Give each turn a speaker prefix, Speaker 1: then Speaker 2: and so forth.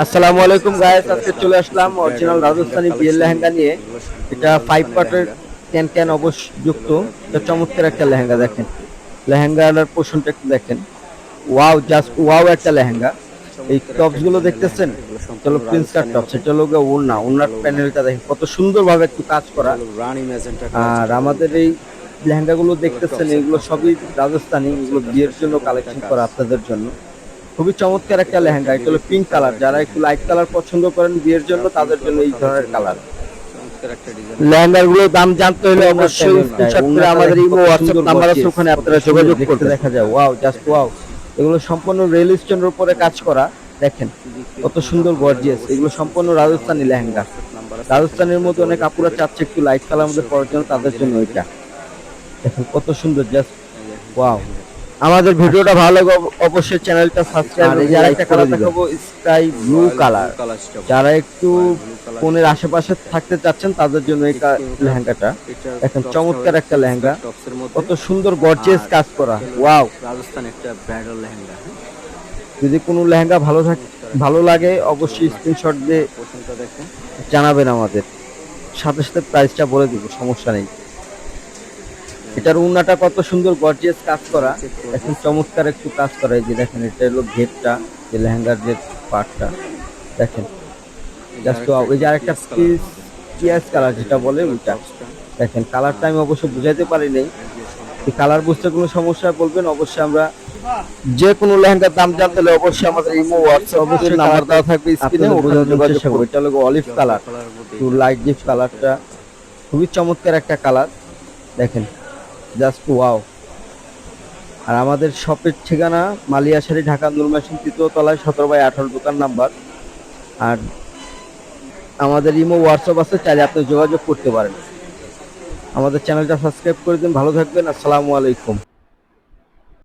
Speaker 1: আসসালামু আলাইকুম গাইস, আজকে চলে আসলাম অরিজিনাল রাজস্থানি বিয়ের লেহেঙ্গা নিয়ে। এটা 5 পার্টের ক্যান ক্যান অবশ্য যুক্ত। এটা চমৎকার একটা লেহেঙ্গা। দেখেন লেহেঙ্গার পোর্শনটা একটু দেখেন। ওয়াও, জাস্ট ওয়াও একটা লেহেঙ্গা। এই টপস গুলো দেখতেছেন, চলো প্রিন্স কাট টপস। এটা হলো ওড়নার প্যানেলটা দেখেন কত সুন্দরভাবে একটু কাজ করা। আর আমাদের এই লেহেঙ্গা গুলো দেখতেছেন, এগুলো সবই রাজস্থানি, এগুলো বিয়ের জন্য কালেকশন করা আপনাদের জন্য। খুবই চমৎকার একটা লেহেঙ্গা। এটা হলো পিঙ্ক কালার। যারা একটু লাইট কালার পছন্দ করেন বিয়ের জন্য, তাদের জন্য এই ধরনের কালার। লেহেঙ্গার গুলোর দাম জানতে হলে অবশ্যই স্ক্রিনশট করে আমাদের ইমো হোয়াটসঅ্যাপ নাম্বার আছে, ওখানে আপনারা যোগাযোগ করতে। দেখা যায় ওয়াও, জাস্ট ওয়াও। এগুলো সম্পূর্ণ রেল স্টোনের উপরে কাজ করা। দেখেন কত সুন্দর গর্জিয়াস। এগুলো সম্পূর্ণ রাজস্থানি লেহেঙ্গা। রাজস্থানের মধ্যে অনেক আপুরা চাচ্ছে একটু লাইট কালার মধ্যে পরার জন্য, তাদের জন্য এটা। দেখেন কত সুন্দর, জাস্ট ওয়াও। আমাদের ভিডিওটা ভালো লাগে অবশ্যই চ্যানেলটা সাবস্ক্রাইব করে দিন। আরেকটা কালার দেখাবো, স্কাই ব্লু কালার। যারা একটু ফোনের আশেপাশে থাকতে চাচ্ছেন, তাদের জন্য এই লেহেঙ্গাটা। এখন চমৎকার একটা লেহেঙ্গা, কত সুন্দর গর্জিয়াস কাজ করা। ওয়াও,
Speaker 2: রাজস্থান একটা ব্রাইডাল লেহেঙ্গা।
Speaker 1: যদি কোনো লেহেঙ্গা ভালো লাগে অবশ্যই স্ক্রিনশট দিয়ে
Speaker 2: পোর্শনটা দেখেন,
Speaker 1: জানাবেন আমাদের। সাথে সাথে প্রাইসটা বলে দিব, সমস্যা নেই। এটার উন্নাটা কত সুন্দর গর্জিয়াস কাজ করা। এখন চমৎকার একটু কাজ করা। এই যে দেখেন, এটা হলো ঘেরটা, যে লেহেঙ্গার যে পার্টটা দেখেন, জাস্ট ওই যে আরেকটা পিয়াজ কালার যেটা বলে ওইটা। দেখেন কালারটা আমি অবশ্য বুঝাইতে পারি নাই। এই কালার বুঝতে কোনো সমস্যা বলবেন, অবশ্যই আমরা যে কোনো লেহেঙ্গার দাম জানতে হলে অবশ্যই আমাদের ইমো হোয়াটসঅ্যাপ অবশ্যই নাম্বার দেওয়া থাকবে স্ক্রিনে, ওখানে যোগাযোগ করুন। এটা হলো অলিভ কালার, একটু লাইট ডিপ কালারটা, খুবই চমৎকার একটা কালার। দেখেন জাস্ট ওয়াও। আর আমাদের শপের ঠিকানা মালিয়াশাড়ি, ঢাকা নূর মেশিন, 3য় তলায়, 17/18 দোকান নাম্বার। আর আমাদের ইমো হোয়াটসঅ্যাপ আছে, চাইলে আপনি যোগাযোগ করতে পারেন। আমাদের চ্যানেলটা সাবস্ক্রাইব করে দিন। ভালো থাকবেন। আসসালামু আলাইকুম।